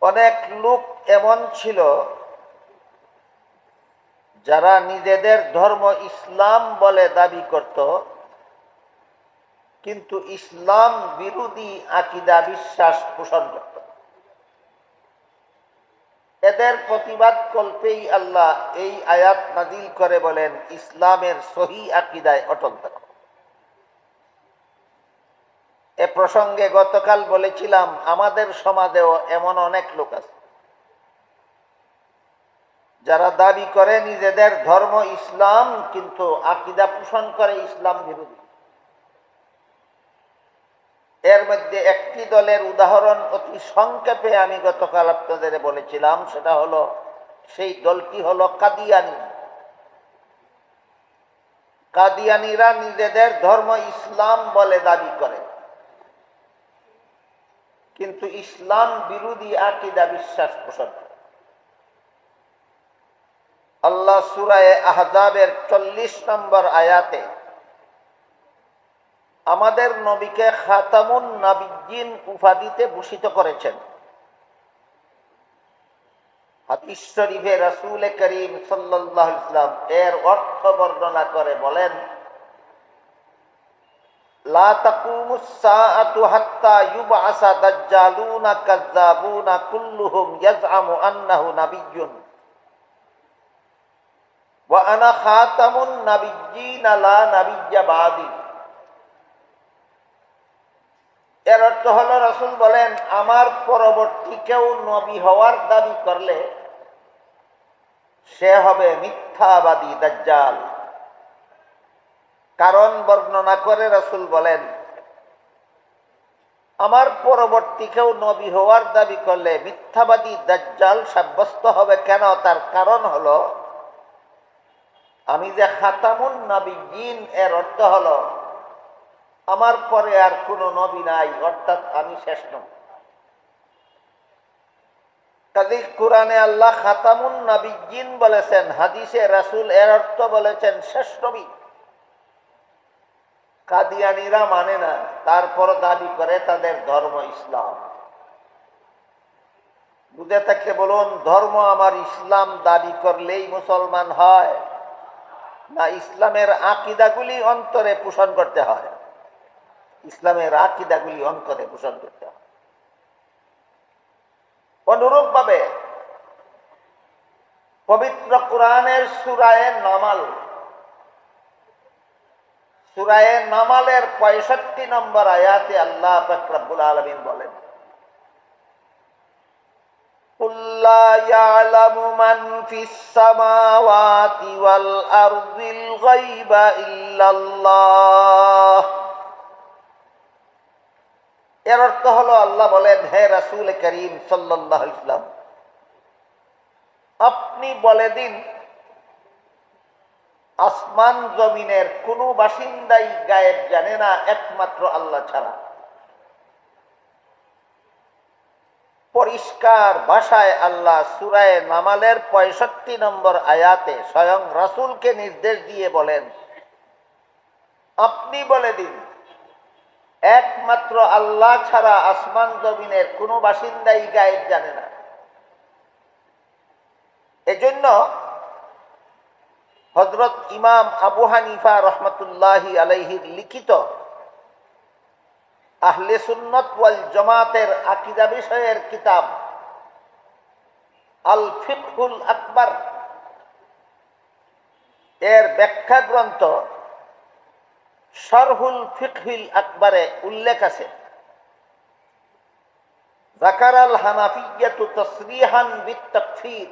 অনেক লোক এমন ছিল যারা নিজেদের ধর্ম ইসলাম বলে দাবি করত, কিন্তু ইসলাম বিরোধী আকীদা বিশ্বাস পোষণ করত। এদের প্রতিবাদ কল্পেই আল্লাহ এই আয়াত নাযিল করে বলেন, ইসলামের সহিহ আকীদায় অটল থাকো। এ প্রসঙ্গে গতকাল বলেছিলাম, আমাদের সমাজেও এমন অনেক লোক আছে যারা দাবি করে নিজেদের ধর্ম ইসলাম, কিন্তু আকীদা পোষণ করে ইসলাম বিরোধী। এর মধ্যে একটি দলের উদাহরণ অতি সংক্ষেপে আমি গতকাল আপনাদের বলেছিলাম, সেটা হলো, সেই দলটি হলো কাদিয়ানী। কাদিয়ানীরা নিজেদের ধর্ম ইসলাম বলে দাবি করে, কিন্তু ইসলাম বিরোধী আকীদা বিশ্বাস পোষণ করে। আল্লাহ সূরা আহজাবের 40 নম্বর আয়াতে আমাদের নবীকে খাতামুন নবিয়্যিন উপাধিতে ভূষিত করেছেন। হাদিস শরীফে রাসূল করিম সাল্লাল্লাহু আলাইহি ওয়াসাল্লাম এর অর্থ বর্ণনা করে বলেন, লা তাকুমুস সাআতু হাত্তা ইউবআসা দাজ্জালুনা কাযযাবুনা কুল্লুহুম ইয়াজআমু আন্নাহু নাবিয়্যুন ওয়া আনা খাতামুন নাবিয়্যিন লা নাবিয়্যা বাদি। এর অর্থ হলো, রাসূল বলেন, আমার পরবর্তী কেউ নবী হওয়ার দাবি করলে সে হবে মিথ্যাবাদী, দাজ্জাল। কারণ বর্ণনা করে রাসূল বলেন, আমার পরবর্তী কেউ নবী হওয়ার দাবি করলে মিথ্যাবাদী, দাজ্জাল সাব্যস্ত হবে। কেন? তার কারণ হলো, আমি যে খাতামুন নবিয়্যিন, এর অর্থ হলো আমার পরে আর কোনো নবী নাই, অর্থাৎ আমি শেষ নবী। কাজেই কোরআনে আল্লাহ খাতামুন নবিয়্যিন বলেছেন, হাদিসে রাসূল এর অর্থ বলেছেন শেষ নবী। কাদিয়ানীরা মানে না, তারপর দাবি করে তাদের ধর্ম ইসলাম। বুঝে থাকলে বলুন, ধর্ম আমার ইসলাম দাবি করলেই মুসলমান হয়, না ইসলামের আকীদাগুলি অন্তরে পোষণ করতে হয়? ইসলামের আকীদাগুলি অন্তরে পোষণ করতে হয়। অনুরূপ ভাবে পবিত্র কোরআনের সূরা নামাল, সূরা নামালের 65 নম্বর আয়াতে আল্লাহ পাক রব্বুল আলামিন বলেন, কুল লা ইয়ালামু মান ফিস সামাওয়াতি ওয়াল আরদিল গায়বা ইল্লাল্লাহ। এর অর্থ হলো, আল্লাহ বলেন, হে রাসূল করিম সাল্লাল্লাহু আলাইহি ওয়াসাল্লাম, আপনি বলে দিন, আসমান জমিনের কোনো বাসিন্দাই গায়েব জানে না একমাত্র আল্লাহ ছাড়া। পরিষ্কার ভাষায় আল্লাহ সূরা নামালের 65 নম্বর আয়াতে স্বয়ং রাসূলকে নির্দেশ দিয়ে বলেন, আপনি বলে দিন, একমাত্র আল্লাহ ছাড়া আসমান জমিনের কোনো বাসিন্দাই গায়েব জানে না। এজন্য হযরত ইমাম আবু হানিফা রাহমাতুল্লাহি আলাইহির লিখিত আহলে সুন্নাত ওয়াল জামাতের আকীদা বিষয়ের কিতাব আল ফিকহুল আকবার এর ব্যাখ্যা গ্রন্থ শারহুল ফিকহিল আকবরে উল্লেখ আছে, যাকারাল হানাফিয়্যাতু তাসরিহান বিত-তাকফীর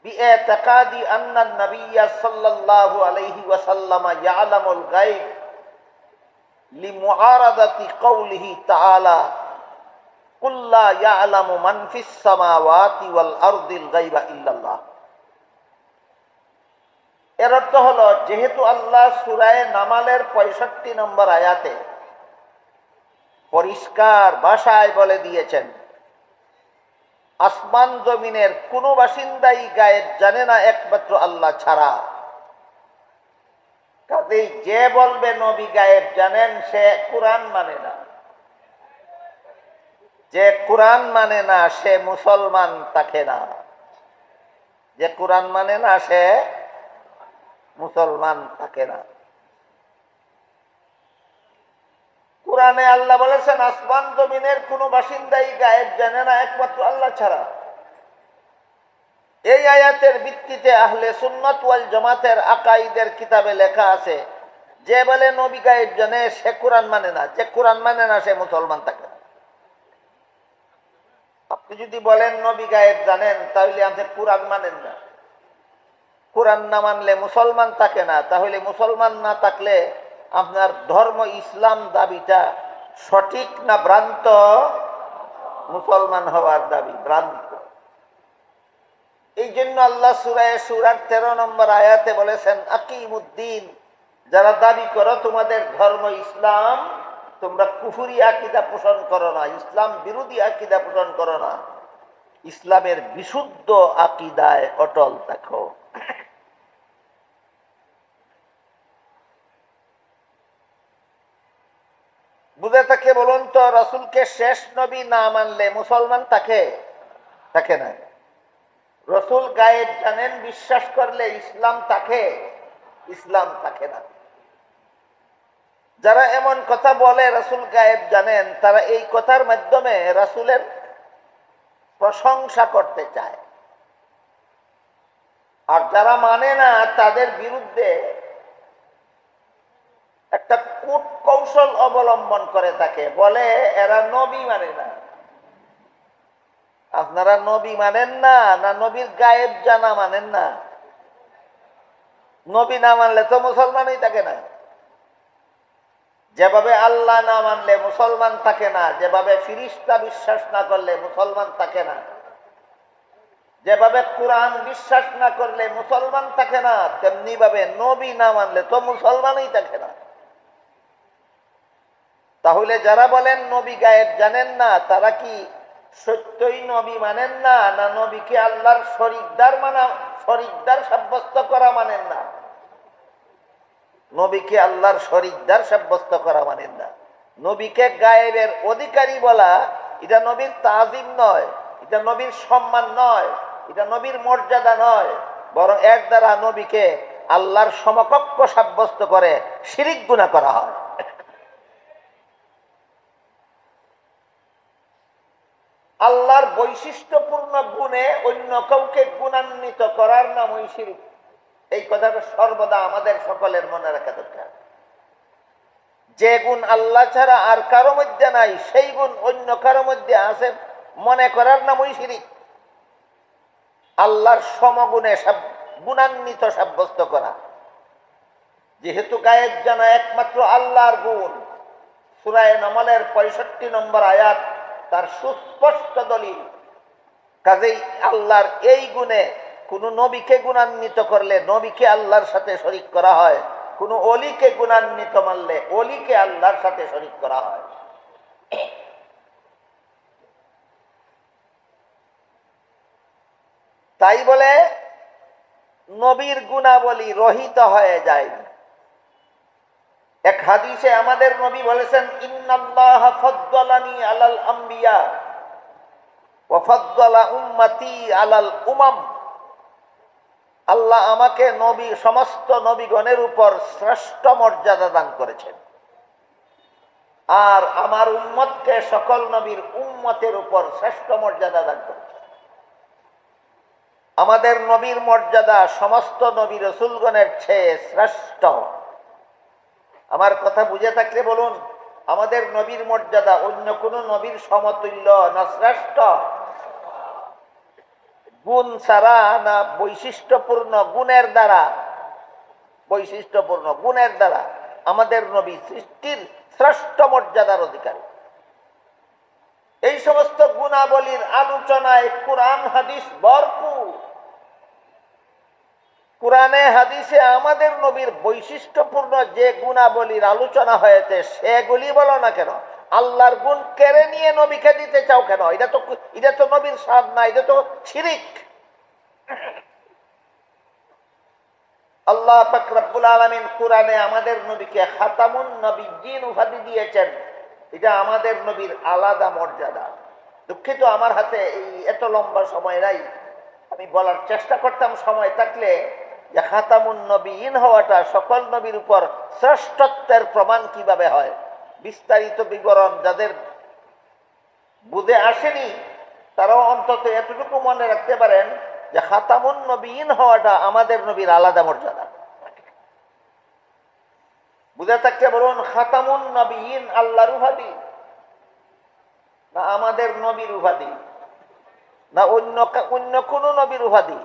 বিইতিকাদি আন্না নবী সাল্লাল্লাহু আলাইহি ওয়াসাল্লাম ইয়ালামুল গায়ব লিমুআরাদাতি কওলিহি তাআলা, কুল লা ইয়ালামু মান ফিস সামাওয়াতি ওয়াল আরদিল গায়বা ইল্লাল্লাহ। এর অর্থ হলো, যেহেতু আল্লাহ সূরা নামালের 65 নম্বর আয়াতে পরিষ্কার ভাষায় বলে দিয়েছেন, আসমান জমিনের কোনো বাসিন্দাই গায়েব জানে না একমাত্র আল্লাহ ছাড়া। কাজেই যে বলবে নবী গায়েব জানেন, সে কোরআন মানে না। যে কোরআন মানে না সে মুসলমান থাকে না, যে কোরআন মানে না সে মুসলমান থাকে না। কোরআনে আল্লাহ বলেছেন আসমান জমিনের কোন বাসিন্দাই গায়েব জানে না একমাত্র আল্লাহ ছাড়া। এই আয়াতের ভিত্তিতে আহলে সুন্নাত ওয়াল জামাতের আকাইদের কিতাবে লেখা আছে, যে বলে নবী গায়েব জানে সে কোরআন মানে না, যে কোরআন মানে না সে মুসলমান থাকে না। আপনি যদি বলেন নবী গায়েব জানেন তাহলে আপনি কোরআন মানেন না। কোরআন না মানলে মুসলমান থাকে না, তাহলে মুসলমান না থাকলে আপনার ধর্ম ইসলাম দাবিটা সঠিক না ভ্রান্ত? মুসলমান হওয়ার দাবি ভ্রান্ত। এই জন্য আল্লাহ সূরার 13 নম্বর আয়াতে বলেছেন আকিমুদ্দিন, যারা দাবি করো তোমাদের ধর্ম ইসলাম, তোমরা কুফরি আকীদা পোষণ করো না, ইসলাম বিরোধী আকীদা পোষণ করো না, ইসলামের বিশুদ্ধ আকীদায় অটল থাকো। বুঝে থাকে বলুন তো, রাসূলকে শেষ নবী না মানলে মুসলমান থাকে না। রাসূল গায়েব জানেন বিশ্বাস করলে ইসলাম থাকে না। যারা এমন কথা বলে রাসূল গায়েব জানেন, তারা এই কথার মাধ্যমে রাসূলের প্রশংসা করতে চায়, আর যারা মানে না তাদের বিরুদ্ধে একটা কূট কৌশল অবলম্বন করে থাকে, বলে এরা নবী মানে না। আপনারা নবী মানেন না, না নবীর গায়েব জানা মানেন না? নবী না মানলে তো মুসলমানই থাকে না। যেভাবে আল্লাহ না মানলে মুসলমান থাকে না, যেভাবে ফিরিস্তা বিশ্বাস না করলে মুসলমান থাকে না, যেভাবে কোরআন বিশ্বাস না করলে মুসলমান থাকে না, তেমনি ভাবে নবী না মানলে তো মুসলমানই থাকে না। তাহলে যারা বলেন নবী গায়েব জানেন না, তারা কি সত্যই নবী মানেন না, না নবীকে আল্লাহর শরীকদার সাব্যস্ত করা মানেন না? নবীকে আল্লাহর শরীকদার সাব্যস্ত করা মানেন না। নবীকে গায়েবের অধিকারী বলা, এটা নবীর তাজিম নয়, এটা নবীর সম্মান নয়, এটা নবীর মর্যাদা নয়, বরং এর দ্বারা নবীকে আল্লাহর সমকক্ষ সাব্যস্ত করে শিরিক গুনাহ করা হয়। আল্লাহর বৈশিষ্ট্যপূর্ণ গুণে অন্য কাউকে গুণান্বিত করার নামই শিরক। এই কথাটা সর্বদা আমাদের সকলের মনে রাখা দরকার। যে গুণ আল্লাহ ছাড়া আর কারো মধ্যে নাই, সেই গুণ অন্য কারো মধ্যে আছে মনে করার নামই শিরক। আল্লাহর সমগুণে গুণান্বিত সাব্যস্ত করা, যেহেতু গায়েব জানা একমাত্র আল্লাহর গুণ, সূরা নামলের 65 নম্বর আয়াত তার সুস্পষ্ট দলিল। কাজেই আল্লাহর এই গুণে কোন নবীকে গুণান্বিত করলে নবীকে আল্লাহর সাথে শরীক করা হয়, কোন অলিকে গুণান্বিত মানলে অলিকে আল্লাহর সাথে শরীক করা হয়। তাই বলে নবীর গুণাবলী রহিত হয়ে যায়। এক হাদিসে আমাদের নবী বলেছেন ইন্নাল্লাহ ফাদ্দালানি আলাল আম্বিয়া ওয়া ফাদ্দালা উম্মতি আলাল উমাম। আল্লাহ আমাকে সমস্ত নবীগণের উপর শ্রেষ্ঠ মর্যাদা দান করেছেন, আর আমার উম্মতকে সকল নবীর উম্মতের উপর শ্রেষ্ঠ মর্যাদা দান করেছেন। আমাদের নবীর মর্যাদা সমস্ত নবী রাসূলগণের চেয়ে শ্রেষ্ঠ। আমার কথা বুঝে থাকলে বলুন, আমাদের নবীর মর্যাদা অন্য কোন নবীর সমতুল্য না শ্রেষ্ঠ? গুণ ছাড়া না বৈশিষ্ট্যপূর্ণ গুণের দ্বারা আমাদের নবী সৃষ্টির শ্রেষ্ঠ মর্যাদার অধিকারী। এই সমস্ত গুণাবলীর আলোচনায় কোরআন হাদিস ভরপুর। কোরআনে হাদিসে আমাদের নবীর বৈশিষ্ট্যপূর্ণ যে গুণাবলীর আলোচনা হয়েছে সেগুলি বলো না কেন? আল্লাহর গুণ কেড়ে নিয়ে নবীকে দিতে চাও কেন? এটা তো নবীর শান না, এটা তো শিরিক। আল্লাহ পাক রব্বুল আলামিন কোরআনে আমাদের নবীকে খাতামুন নবিয়্যিন উপাধি দিয়েছেন। এটা আমাদের নবীর আলাদা মর্যাদা। দুঃখিত, আমার হাতে এই এত লম্বা সময় নাই। আমি বলার চেষ্টা করতাম সময় থাকলে যে খাতামুন নবীন হওয়াটা সকল নবীর উপর শ্রেষ্ঠত্বের প্রমাণ কিভাবে হয়। বিস্তারিত বিবরণ যাদের বুঝে আসেনি তারাও অন্তত এতটুকু মনে রাখতে পারেন যে খাতামুন নবীন হওয়াটা আমাদের নবীর আলাদা মর্যাদা। বুঝে থাকতে বলুন, খাতামুন নবীন আল্লাহর উপাধি না আমাদের নবীর উপাধি না অন্য কোন নবীর উপাধি?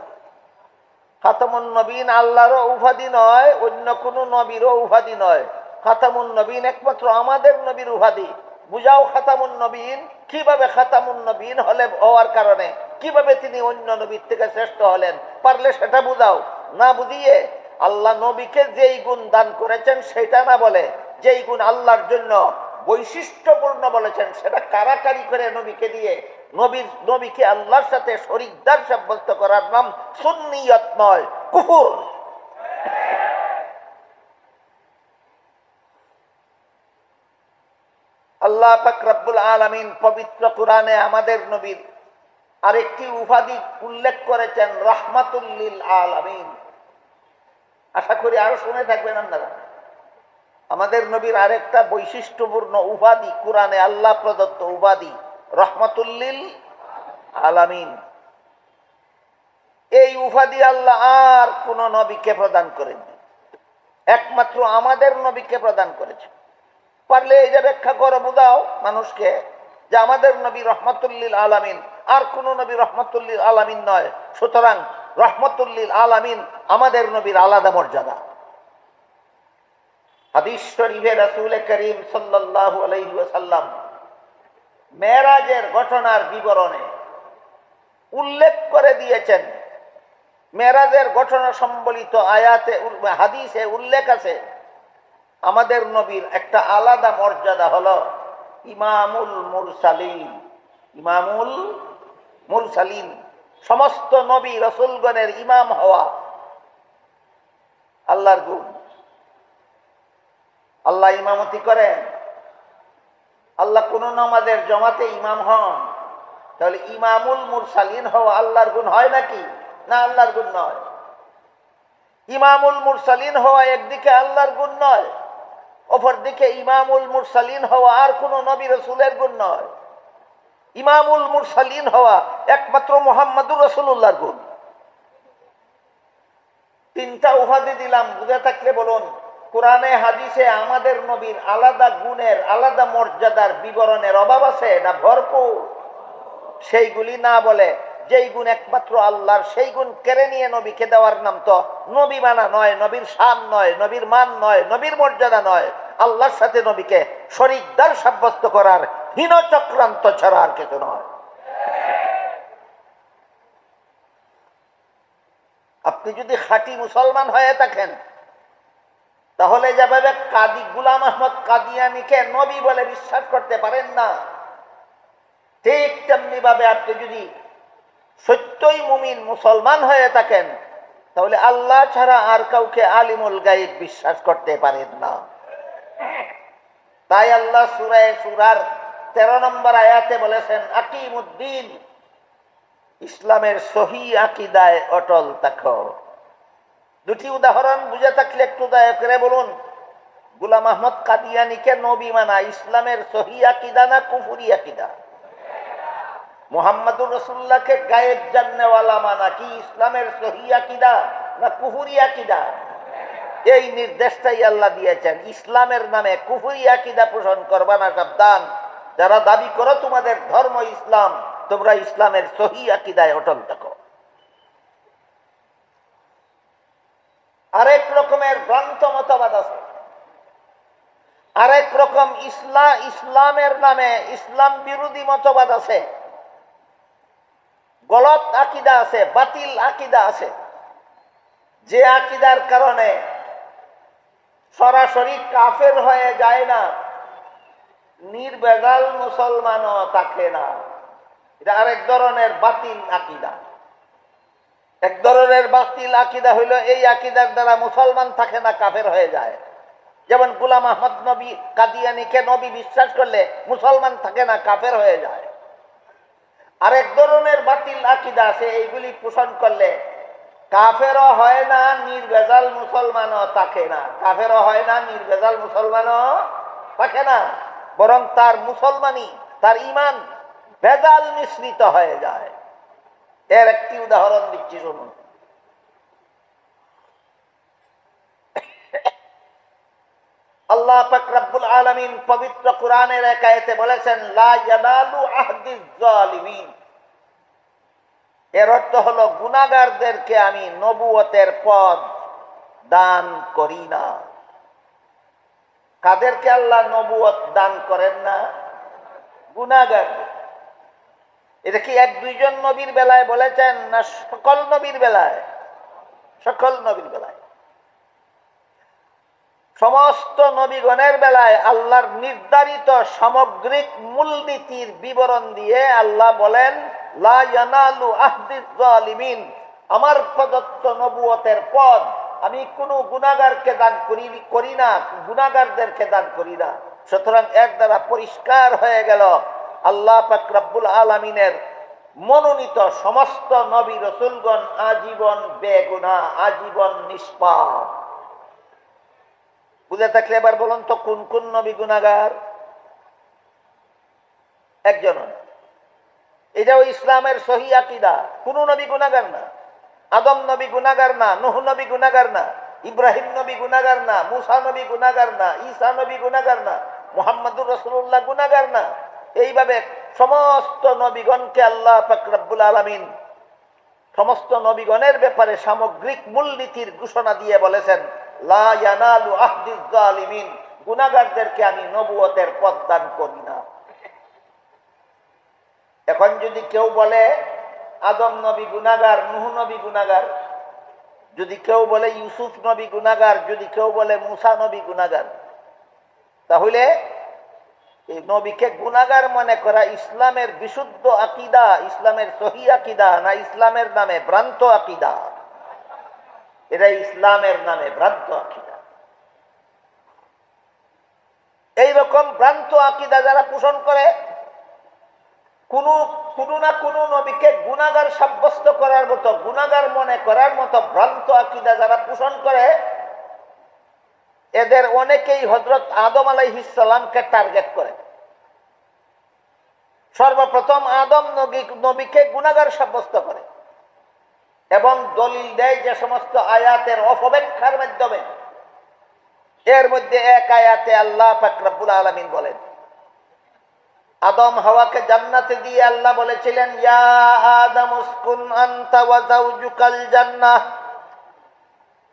খাতামুন নবীন আল্লাহরও উপাধি নয়, অন্য কোন নবীরও উপাধি নয়। খাতামুন নবীন একমাত্র আমাদের নবীর উপাধি। বুঝাও খাতামুন নবীন কিভাবে খাতামুন নবীন হওয়ার কারণে কিভাবে তিনি অন্য নবীর থেকে শ্রেষ্ঠ হলেন, পারলে সেটা বুঝাও। না বুঝিয়ে আল্লাহ নবীকে যেই গুণ দান করেছেন সেটা না বলে যেই গুণ আল্লাহর জন্য বৈশিষ্ট্যপূর্ণ বলেছেন সেটা কারাকারি করে নবীকে দিয়ে নবীকে আল্লাহর সাথে শরীকদার সাব্যস্ত করার নাম সুন্নিয়ত নয়, কুফর। আল্লাহ পাক রব্বুল আলামিন পবিত্র কোরআনে আমাদের নবীর আরেকটি উপাধি উল্লেখ করেছেন, রাহমাতুল লিল আলামিন। আশা করি আরো শুনে থাকবেন আপনারা। আমাদের নবীর আরেকটা বৈশিষ্ট্যপূর্ণ উপাধি কোরআনে আল্লাহ প্রদত্ত উপাধি, রাহমাতুল লিল আলামিন। এই উপাধি আল্লাহ আর কোন নবীকে প্রদান করেননি, একমাত্র আমাদের নবীকে প্রদান করেছে। পারলে এই যে ব্যাখ্যা করে বুঝাও মানুষকে যে আমাদের নবী রাহমাতুল লিল আলামিন, আর কোন নবী রাহমাতুল লিল আলামিন নয়। সুতরাং রাহমাতুল লিল আলামিন আমাদের নবীর আলাদা মর্যাদা। হাদিস শরীফে রাসূল করিম সাল্লাল্লাহু আলাইহি ওয়াসাল্লাম মেরাজের ঘটনার বিবরণে উল্লেখ করে দিয়েছেন। মেরাজের ঘটনা সম্বলিত আয়াতে হাদিসে উল্লেখ আছে আমাদের নবীর একটা আলাদা মর্যাদা হলো ইমামুল মুরসালিন। ইমামুল মুরসালিন, সমস্ত নবী রাসূলগণের ইমাম হওয়া আল্লাহর গুণ। আল্লাহ ইমামতি করেন, আল্লাহ কোন নামাজের জমাতে ইমাম হন, তাহলে ইমামুল মুরসালিন হওয়া আল্লাহর গুণ হয় নাকি? না, আল্লাহর গুণ নয়। ইমামুল মুরসালিন হওয়া একদিকে আল্লাহর গুণ নয়, অপরদিকে ইমামুল মুরসালিন হওয়া আর কোন নবী রাসূলের গুণ নয়। ইমামুল মুরসালিন হওয়া একমাত্র মুহাম্মদুর রাসূলুল্লাহর গুণ। তিনটা উপাধি দিলাম, বুঝে থাকলে বলুন কোরআনে হাদিসে আমাদের নবীর আলাদা গুণের আলাদা মর্যাদার বিবরণের অভাব আছে না ভরপুর? সেইগুলি না বলে যেই গুণ একমাত্র আল্লাহর সেই গুণ কেড়ে নিয়ে নবীকে দেওয়ার নাম তো নবী মানা নয়, নবীর শান নয়, নবীর মান নয়, নবীর মর্যাদা নয়। আল্লাহর সাথে নবীকে শরীকদার সাব্যস্ত করার হীন চক্রান্ত ছাড়া আর কিছু নয়। আপনি যদি খাঁটি মুসলমান হয়ে থাকেন তাহলে যেভাবে কাদি গোলাম আহমদ কাদিয়ানীকে নবী বলে বিশ্বাস করতে পারেন না, ঠিক তেমনি ভাবে আপনি যদি সত্যই মুমিন মুসলমান হয়ে থাকেন তাহলে আল্লাহ ছাড়া আর কাউকে আলিমুল গায়ব বিশ্বাস করতে পারেন না। তাই আল্লাহ সূরার 13 নম্বর আয়াতে বলেছেন, আকিমুদ্দিন, ইসলামের সহি আকীদায় অটল থাকো। দুটি উদাহরণ বুঝে থাকলে একটু দয়া করে বলুন, গোলাম আহমদ কাদিয়ানীকে নবী মানা ইসলামের সহি আকীদা না কুফরি আকীদা? মুহাম্মদুর রাসূলুল্লাহকে গায়েব জাননেওয়ালা মানা কি ইসলামের সহি আকীদা না কুফরি আকীদা? এই নির্দেশটাই আল্লাহ দিয়েছেন, ইসলামের নামে কুফরি আকীদা পোষণ করবা না। সাবধান, যারা দাবি করো তোমাদের ধর্ম ইসলাম, তোমরা ইসলামের সহি আকীদায় অটল থাকো। আরেক রকমের ভ্রান্ত মতবাদ আছে, আরেক রকম ইসলামের নামে ইসলাম বিরোধী মতবাদ আছে, গলত আকীদা আছে, বাতিল আকীদা আছে, যে আকীদার কারণে সরাসরি কাফের হয়ে যায় না, নির্ভেজাল মুসলমানও থাকে না। এটা আরেক ধরনের বাতিল আকীদা। এক ধরনের বাতিল আকীদা হইল এই আকীদার দ্বারা মুসলমান থাকে না, কাফের হয়ে যায়। যেমন গোলাম আহমদ নবী কাদিয়ানীকে নবী বিশ্বাস করলে মুসলমান থাকে না, কাফের হয়ে যায়। আরেক ধরনের বাতিল আকীদা আছে, এইগুলি পোষণ করলে কাফেরও হয় না, নির্ভেজাল মুসলমানও থাকে না। কাফেরও হয় না, নির্ভেজাল মুসলমানও থাকে না, বরং তার মুসলমানি, তার ঈমান ভেজাল মিশ্রিত হয়ে যায়। এর একটি উদাহরণ দিচ্ছি, শুনুন। আল্লাহ পাক রব্বুল আলামিন পবিত্র কোরআনের এক আয়াতে বলেছেন, লা ইয়ানালু আহদিজ জালিমিন। এর অর্থ হলো গুনাহগারদেরকে আমি নবুয়তের পদ দান করি না। কাদেরকে আল্লাহ নবুয়ত দান করেন না? গুনাহগারদের। এটা কি এক দুইজন নবীর বেলায় বলেছেন, না সকল নবীর বেলায়? সকল নবীর বেলায়। সমস্ত নবীগণের বেলায় আল্লাহর নির্ধারিত সামগ্রিক মূলনীতির বিবরণ দিয়ে আল্লাহ বলেন, লা ইয়ানালু আহদিজ জালিমিন। আমার প্রদত্ত নবুয়তের পদ আমি কোনো গুনাহগারকে দান করি না, গুনাহগারদেরকে দান করি না। সুতরাং এর দ্বারা পরিষ্কার হয়ে গেল আল্লাহ পাক রব্বুল আলামিনের মনোনীত সমস্ত নবী রাসূলগণ আজীবন বেগুনাহ, আজীবন নিষ্পাপ। বুঝে থাকলে এবার বলুন তো, কোন কোন নবী গুনাহগার? একজন। এটাও ইসলামের সহিহ আকীদা। কোন নবী গুনাহগার না। আদম নবী গুনাহগার না, নূহ নবী গুনাহগার না, ইব্রাহিম নবী গুনাহগার না, মুসা নবী গুনাহগার না, ঈসা নবী গুনাহগার না, মুহাম্মদুর রাসূলুল্লাহ গুনাহগার না। এইভাবে সমস্ত নবীগণকে আল্লাহ পাক রব্বুল আলামিন সমস্ত নবীগণের ব্যাপারে সামগ্রিক মূলনীতির ঘোষণা দিয়ে বলেছেন, লা ইয়ানালু আহদিজ জালিমিন। গুনাহগারদেরকে আমি নবুয়তের পদ দান করি না। এখন যদি কেউ বলে আদম নবী গুনাহগার, নূহ নবী গুনাহগার, যদি কেউ বলে ইউসুফ নবী গুনাহগার, যদি কেউ বলে মুসা নবী গুনাহগার, তাহলে এই নবীকে গুনাহগার মনে করা ইসলামের বিশুদ্ধ আকীদা, ইসলামের সহিহ আকীদা, না ইসলামের নামে ভ্রান্ত আকীদা? এটা ইসলামের নামে ভ্রান্ত আকীদা। এইরকম ভ্রান্ত আকীদা যারা পোষণ করে, কোনো না কোনো নবীকে গুনাহগার সাব্যস্ত করার মতো, গুনাহগার মনে করার মতো ভ্রান্ত আকীদা যারা পোষণ করে, এদের অনেকেই হযরত আদম আলাইহিস সালামকে টার্গেট করে। সর্বপ্রথম আদম নবীকে গুনাহগার সাব্যস্ত করে এবং দলিল দেয় যে সমস্ত আয়াতের অপব্যাখ্যার মাধ্যমে। এর মধ্যে এক আয়াতে আল্লাহ পাক রব্বুল আলামিন বলেন, আদম হাওয়াকে জান্নাতে দিয়ে আল্লাহ বলেছিলেন, ইয়া আদম উসকুন আনতা ওয়া যাওজুকাল জান্নাহ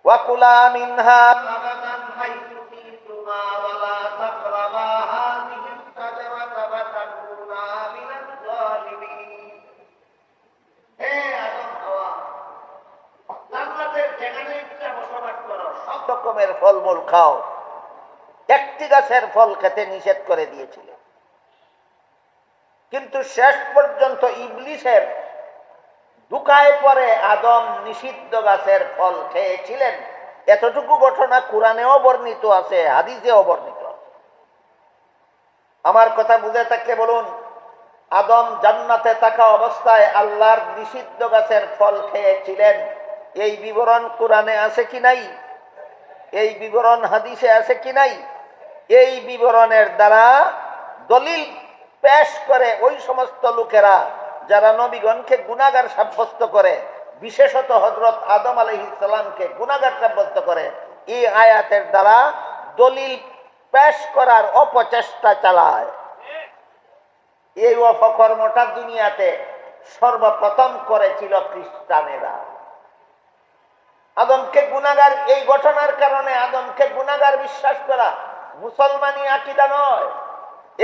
ওয়া কুলা মিনহা রাগাদান হাইতু শিতুমা ওয়া লা তাকরাবা হাযিহি শাজারাতা ফাতাকুনা মিনাজ জালিমিন। হে আদম হাওয়া, জান্নাতের যেখানে ইচ্ছা বসবাস করো, সব রকমের ফলমূল খাও, একটি গাছের ফল খেতে নিষেধ করে দিয়েছিল। কিন্তু শেষ পর্যন্ত ইবলিসের ধোঁকায় পড়ে আদম নিষিদ্ধ গাছের ফল খেয়েছিলেন। এতটুকু ঘটনা কোরআনেও বর্ণিত আছে, হাদিসেও বর্ণিত আছে। আমার কথা বুঝে থাকলে বলুন, আদম জান্নাতে থাকা অবস্থায় আল্লাহর নিষিদ্ধ গাছের ফল খেয়েছিলেন, এই বিবরণ কোরআনে আছে কি নাই? এই বিবরণ হাদিসে আছে কি নাই? এই বিবরণের দ্বারা দলিল পেশ করে ওই সমস্ত লোকেরা যারা নবীগণকে গুনাহগার সাব্যস্ত করে, বিশেষত হযরত আদম আলাইহিস সালামকে গুনাহগার সাব্যস্ত করে, এই আয়াতের দ্বারা দলিল পেশ করার অপচেষ্টা চালায়। এই অপকর্মটা দুনিয়াতে সর্বপ্রথম করেছিল খ্রিস্টানেরা। আদমকে গুনাহগার, এই ঘটনার কারণে আদমকে গুনাহগার বিশ্বাস করা মুসলমানি আকীদা নয়।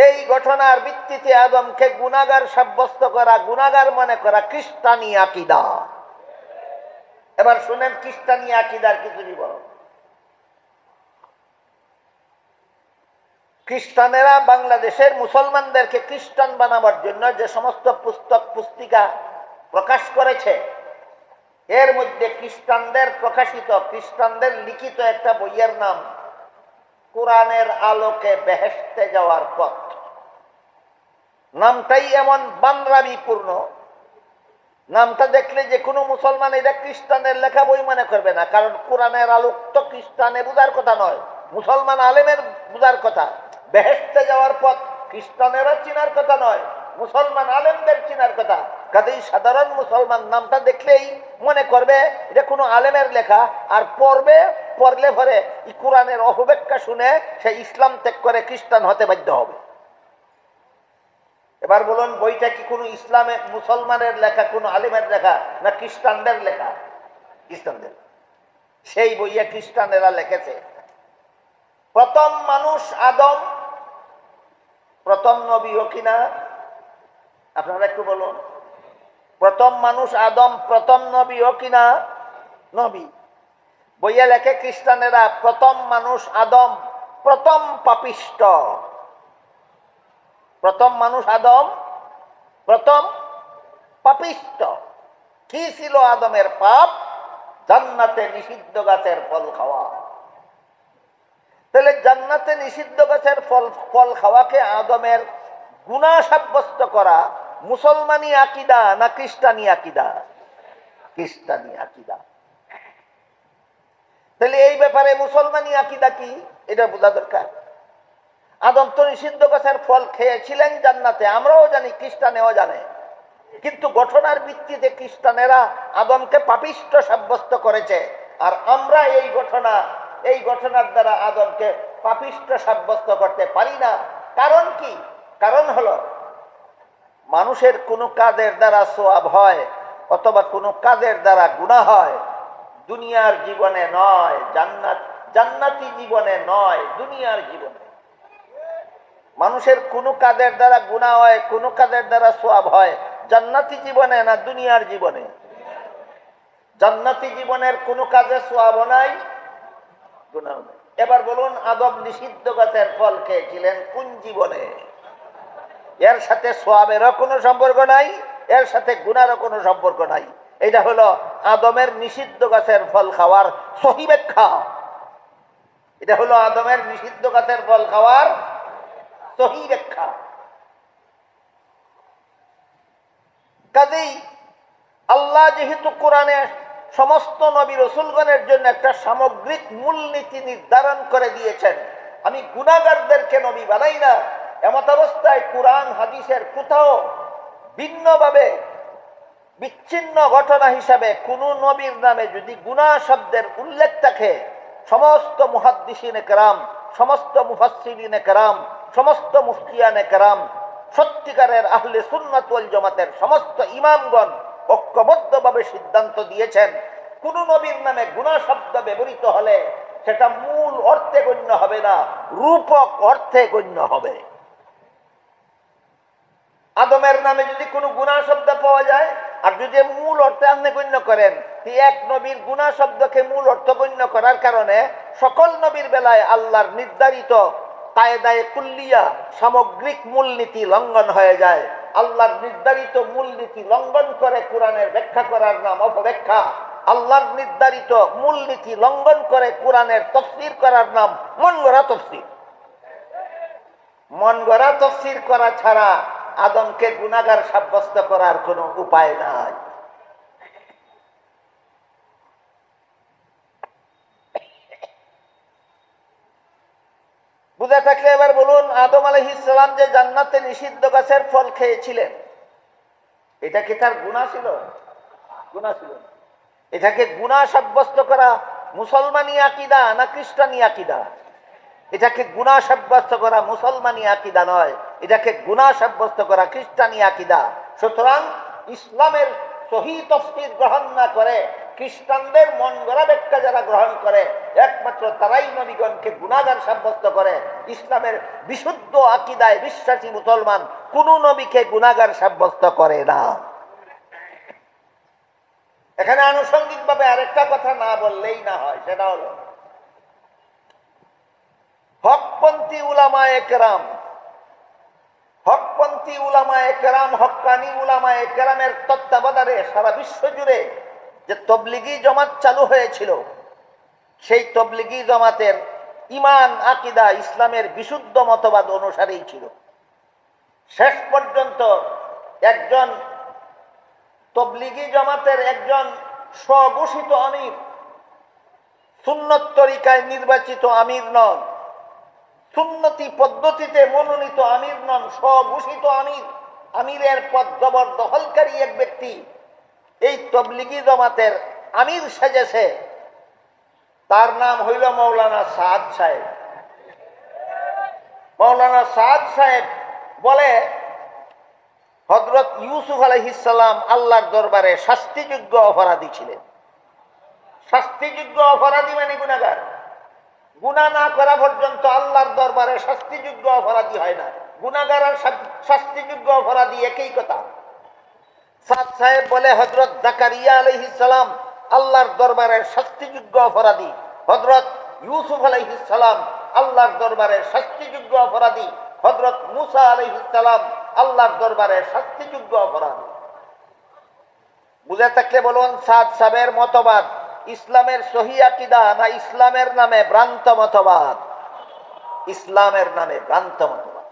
এই ঘটনার ভিত্তিতে আদমকে গুনাহগার সাব্যস্ত করা, গুনাহগার মনে করা খ্রিস্টানি আকীদা। এবার শুনেন খ্রিস্টানি আকীদার কিছু বিবরণ। খ্রিস্টানেরা বাংলাদেশের মুসলমানদেরকে খ্রিস্টান বানাবার জন্য যে সমস্ত পুস্তক পুস্তিকা প্রকাশ করেছে, এর মধ্যে খ্রিস্টানদের প্রকাশিত, খ্রিস্টানদের লিখিত একটা বইয়ের নাম কোরআনের আলোকে বেহেশতে যাওয়ার পথ। নামটাই এমন বানরামিপূর্ণ নামটা দেখলে যে কোনো মুসলমান এটা খ্রিস্টানের লেখা বই মনে করবে না, কারণ কোরআনের আলোক তো খ্রিস্টানে বোঝার কথা নয়, মুসলমান আলেমের বোঝার কথা। বেহেশতে যাওয়ার পথ খ্রিস্টানেরা চিনার কথা নয়, মুসলমান আলেমদের চিনার কথা। কাজেই সাধারণ মুসলমান নামটা দেখলেই মনে করবে এটা কোনো আলেমের লেখা, আর পড়লে পরে এই কোরআনের অপব্যাখ্যা শুনে সে ইসলাম ত্যাগ করে খ্রিস্টান হতে বাধ্য হবে। এবার বলুন, বইটা কি কোনো ইসলামের মুসলমানের লেখা, কোনো আলিমের লেখা, না খ্রিস্টানদের লেখা? খ্রিস্টানদের। সেই বইয়ে খ্রিস্টানেরা লিখেছে প্রথম মানুষ আদম, প্রথম নবী ও কিনা? আপনারা একটু বলুন, প্রথম মানুষ আদম, প্রথম নবী ও কিনা? নবী। বইয়ে লেখে খ্রিস্টানেরা প্রথম মানুষ আদম, প্রথম পাপিষ্ট। প্রথম মানুষ আদম, প্রথম পাপিষ্ট। কি ছিল আদমের পাপ? জান্নাতে নিষিদ্ধ গাছের ফল খাওয়া। তাহলে জান্নাতে নিষিদ্ধ গাছের ফল খাওয়াকে আদমের গুনাহ সাব্যস্ত করা মুসলমানি আকীদা না খ্রিস্টানি আকীদা? খ্রিস্টানি আকীদা। তাহলে এই ব্যাপারে মুসলমানি আকীদা কি এটা বোঝা দরকার। আদম তো নিষিদ্ধ গাছের ফল খেয়েছিলেন জান্নাতে, আমরাও জানি, খ্রিস্টানেও জানে, কিন্তু ঘটনার ভিত্তিতে খ্রিস্টানেরা আদমকে পাপিষ্ট সাব্যস্ত করেছে, আর আমরা এই ঘটনার দ্বারা আদমকে পাপিষ্ট সাব্যস্ত করতে পারি না। কারণ কি? কারণ হলো মানুষের কোনো কাজের দ্বারা সওয়াব হয় অথবা কোনো কাজের দ্বারা গুনাহ হয়, দুনিয়ার জীবনে নয়, জান্নাতি জীবনে নয়, দুনিয়ার জীবনে। মানুষের কোনো কাজের দ্বারা গুনাহ হয়, কোনো কাজের দ্বারা সওয়াব হয়, জান্নাতি জীবনে না দুনিয়ার জীবনে? জান্নাতি জীবনের কোনো কাজে সওয়াব নাই, গুনাহ নাই। এবার বলুন, আদম নিষিদ্ধ গাছের ফল খেয়েছিলেন কোন জীবনে? এর সাথে সওয়াবেরও কোনো সম্পর্ক নাই, এর সাথে গুনাহরও কোনো সম্পর্ক নাই। এটা হলো আদমের নিষিদ্ধ গাছের ফল খাওয়ার সহি ব্যাখ্যা। এটা হলো আদমের নিষিদ্ধ গাছের ফল খাওয়ার সহি ব্যাখ্যা। কাজেই আল্লাহ যেহেতু কোরআনে সমস্ত নবী রাসূলগণের জন্য একটা সামগ্রিক মূলনীতি নির্ধারণ করে দিয়েছেন, আমি গুনাহগারদেরকে নবী বানাই না, এমত অবস্থায় কোরআন হাদিসের কোথাও ভিন্নভাবে বিচ্ছিন্ন ঘটনা হিসাবে কোন নবীর নামে যদি গুনাহ শব্দের উল্লেখ থাকে, সমস্ত মুহাদ্দিসিনে কেরাম, সমস্ত মুফাসসিরিনে কেরাম, সমস্ত মুফতিয়ানে কেরাম, সত্যিকারের আহলে সুন্নাত ওয়াল জামাতের সমস্ত ইমামগণ ঐক্যবদ্ধভাবে সিদ্ধান্ত দিয়েছেন, কোন নবীর নামে গুনাহ শব্দ ব্যবহৃত হলে সেটা মূল অর্থে গণ্য হবে না, রূপক অর্থে গণ্য হবে। আদমের নামে যদি কোনো গুনাহ শব্দ পাওয়া যায়, আর যদি মূল অর্থে আপনি গণ্য করেন, এক নবীর গুনাহ শব্দকে মূল অর্থ গণ্য করার কারণে সকল নবীর বেলায় আল্লাহর নির্ধারিত কায়দায়ে কুল্লিয়া সামগ্রিক মূলনীতি লঙ্ঘন হয়ে যায়। আল্লাহর নির্ধারিত মূলনীতি লঙ্ঘন করে কোরআনের ব্যাখ্যা করার নাম অপব্যাখ্যা, আল্লাহর নির্ধারিত মূলনীতি লঙ্ঘন করে কোরআনের তাফসীর করার নাম মন গড়া তাফসীর। মন গড়া তাফসীর করা ছাড়া আদমকে গুনাহগার সাব্যস্ত করার কোনো উপায় নাই। বুঝা থাকলে এবার বলুন, আদম আলাইহিস সালাম যে জান্নাতে নিষিদ্ধ গাছের ফল খেয়েছিলেন, এটা কি তার গুনাহ ছিল? গুনাহ ছিল। এটাকে গুনাহ সাব্যস্ত করা মুসলমানি আকীদা না খ্রিস্টানি আকীদা? এটাকে গুনাহ সাব্যস্ত করা মুসলমানি আকীদা নয়, এটাকে গুনাহ সাব্যস্ত করা খ্রিস্টানি আকীদা। সুতরাং ইসলামের সহি তাফসীর গ্রহণ না করে খ্রিস্টানদের মন গড়া ব্যাখ্যা যারা গ্রহণ করে, একমাত্র তারাই নবীগণকে গুনাহগার সাব্যস্ত করে। ইসলামের বিশুদ্ধ আকীদায় বিশ্বাসী মুসলমান কোন নবীকে গুনাহগার সাব্যস্ত করে না। এখানে আনুষঙ্গিকভাবে আরেকটা কথা না বললেই না হয়, সেটা হলো হকপন্থী উলামায়ে কেরাম, হকপন্থী উলামায়ে কেরাম, হক্কানি উলামায়ে কেরামের তত্ত্বাবধানে সারা বিশ্ব জুড়ে যে তবলিগি জমাত চালু হয়েছিল, সেই তবলিগি জমাতের ঈমান আকীদা ইসলামের বিশুদ্ধ মতবাদ অনুসারেই ছিল। শেষ পর্যন্ত একজন তবলিগি জামাতের একজন স্বঘোষিত আমির, সুন্নত তরিকায় নির্বাচিত আমির নন, সুন্নতি পদ্ধতিতে মনোনীত আমির নন, স্বঘোষিত আমির, আমিরের পদ জবরদখলকারী এক ব্যক্তি এই তবলিগি জামাতের আমির সেজেছে। তার নাম হইল মৌলানা সাদ সাহেব। মৌলানা সাদ সাহেব বলে হযরত ইউসুফ আলাইহিস সালাম আল্লাহর দরবারে শাস্তিযোগ্য অপরাধী ছিলেন। শাস্তিযোগ্য অপরাধী মানে গুনাহগার। গুনাহ না করা পর্যন্ত আল্লাহর দরবারে শাস্তিযোগ্য অপরাধী হয় না। গুনাহগার আর শাস্তিযোগ্য অপরাধী একই কথা। সাদ সাহেব বলে হযরত জাকারিয়া আলাইহিস সালাম আল্লাহর দরবারে শাস্তিযোগ্য অপরাধী, হযরত ইউসুফ আলাইহিস সালাম আল্লাহর দরবারে শাস্তিযোগ্য অপরাধী, হযরত মুসা আলাইহিস সালাম আল্লাহর দরবারে শাস্তিযোগ্য অপরাধী। বুঝে থাকলে বলুন, সাদ সাহেবের মতবাদ ইসলামের সহি আকীদা না ইসলামের নামে ভ্রান্ত মতবাদ? ইসলামের নামে ভ্রান্ত মতবাদ।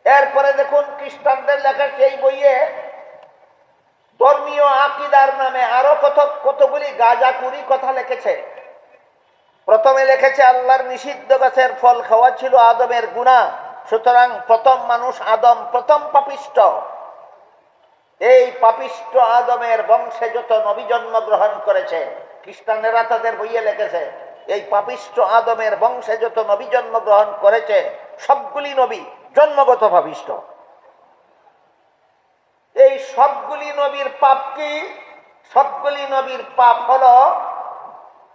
এরপরে দেখুন খ্রিস্টানদের লেখা সেই বইয়ে ধর্মীয় আকীদার নামে আরো কতগুলি গাঁজাখুরি কথা লিখেছে। প্রথমে লিখেছে আল্লাহর নিষিদ্ধ গাছের ফল খাওয়া ছিল আদমের গুনাহ, সুতরাং প্রথম মানুষ আদম প্রথম পাপিষ্ঠ। এই পাপিষ্ঠ আদমের বংশে যত নবী জন্মগ্রহণ করেছে, খ্রিস্টানেরা তাদের বইয়ে লিখেছে এই পাপিষ্ঠ আদমের বংশে যত নবী জন্মগ্রহণ করেছে সবগুলি নবী জন্মগত পাপিষ্ঠ। এই সবগুলি নবীর পাপ কি? সবগুলি নবীর পাপ হলো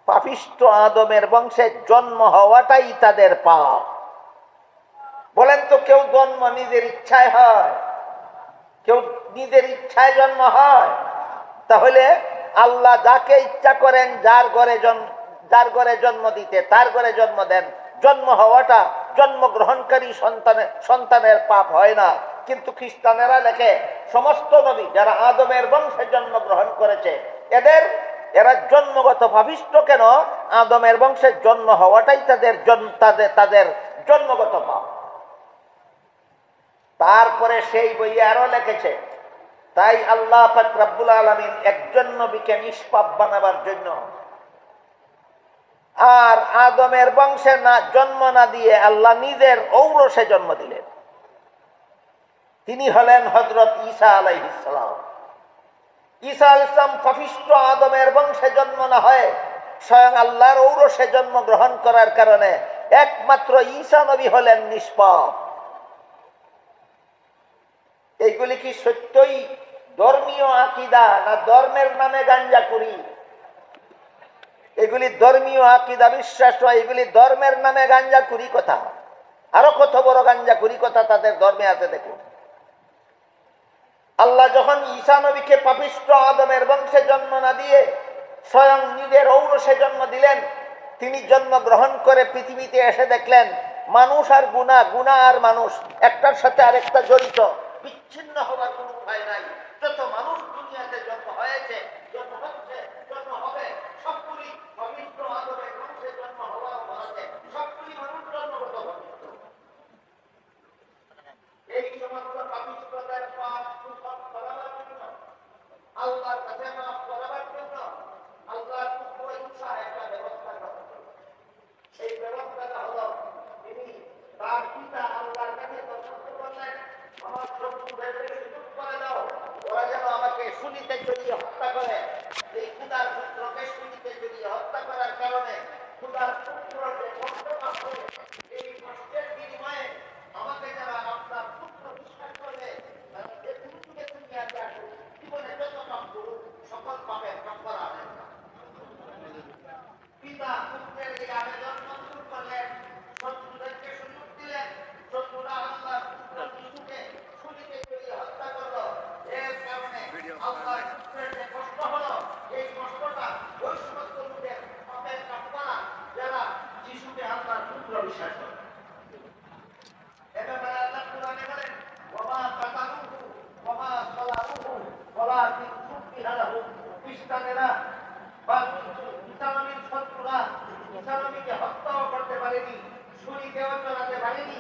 পাপিষ্ঠ আদমের বংশে জন্ম হওয়াটাই তাদের পাপ। বলেন তো, কেউ জন্ম নিজের ইচ্ছায় হয়? কেউ নিজের ইচ্ছায় জন্ম হয়? তাহলে আল্লাহ যাকে ইচ্ছা করেন যার ঘরে জন্ম দিতে তার ঘরে জন্ম দেন। জন্ম হওয়াটা জন্মগ্রহণকারী সন্তানের পাপ হয় না। কিন্তু খ্রিস্টানেরা লেখে সমস্ত নবী যারা আদমের বংশে জন্মগ্রহণ করেছে এরা জন্মগত পাপিষ্ঠ। কেন? আদমের বংশে জন্ম হওয়াটাই তাদের জন্মগত পাপ। তারপরে সেই বইয়ে আরো লিখেছে তাই আল্লাহ পাক রব্বুল আলামিন একজন নবীকে নিষ্পাপ বানাবার জন্য আর আদমের বংশে জন্ম না দিয়ে আল্লাহ নিজের ঔরসে জন্ম দিলেন। তিনি হলেন হযরত ঈসা আলাইহিস সালাম। ঈসা আলাইহিস সালাম পাপিষ্ঠ আদমের বংশে জন্ম না হয়ে স্বয়ং আল্লাহর ঔরসে জন্মগ্রহণ করার কারণে একমাত্র ঈসা নবী হলেন নিষ্পাপ। এইগুলি কি সত্যই ধর্মীয় আকীদা না ধর্মের নামে গাঞ্জাখুরি? এগুলি ধর্মীয় আকীদা বিশ্বাস নয়, এগুলি ধর্মের নামে গাঞ্জাখুরি কথা। আরো কত বড় গাঞ্জাখুরি কথা তাদের ধর্মে আছে দেখুন। আল্লাহ যখন ঈসা নবীকে পাপিষ্ঠ আদমের বংশে জন্ম না দিয়ে স্বয়ং নিজের ঔরসে জন্ম দিলেন, তিনি জন্মগ্রহণ করে পৃথিবীতে এসে দেখলেন মানুষ আর গুনাহ আর মানুষ একটার সাথে আরেকটা জড়িত, বিচ্ছিন্ন হওয়ার কোনো উপায় নাই। যত মানুষ দুনিয়াতে জন্ম হয়েছে, জন্ম হচ্ছে, জন্ম হবে, সবগুলি পবিত্র আদমের বংশে জন্ম হওয়ার ফলে সবগুলি মানুষ জন্মগত পবিত্র। এই সমস্ত পবিত্রতার পাপ সুসব করাবার জন্য, আল্লাহর কাছে মাফ করাবার জন্য আল্লাহর পুত্র ঈসা একটা ব্যবস্থা করেন। সেই ব্যবস্থাটা হলো তিনি তার পিতা আল্লাহর কাছে দরখাস্ত করলেন, আমার শত্রুদেরকে সুযোগ করে দাও, ওরা যেন আমাকে শুলিতে চড়িয়ে হত্যা করে। এই খুদার পুত্রকে শুলিতে চড়িয়ে হত্যা করার কারণে খুদার পুত্র যে কষ্ট পাচ্ছে, এই কষ্টের বিনিময়ে আমাকে যারা আপনার পুত্র বিশ্বাস করবে তাদেরকে পুত্রকে দুনিয়া আসুন, জীবনে যত পাপ করুন সকল পাপের কাফারা আনেন। পিতা পুত্রের এই আবেদন মঞ্জুর করলেন, শত্রুদেরকে সুযোগ দিলেন, শত্রুরা আল্লাহর পুত্র যিশুকে শুলিতে চড়িয়ে হত্যা করলো। এর কারণে আল্লাহর পুত্রের যে কষ্ট হলো, এই কষ্টটা ওই সমস্ত লোকের পাপের কাফারা যারা যিশুকে আল্লাহর পুত্র বিশ্বাস করে। এবার আল্লাহ কোরআনে বলেন ওমা কাতালুহু ওমা সালাবুহু ওয়ালাকিন শুব্বিহা লাহু। খ্রিস্টানেরা বা ঈসা নবীর শত্রুরা ঈসা নবীকে হত্যাও করতে পারেনি, ছুরিতেও চলাতে পারেনি,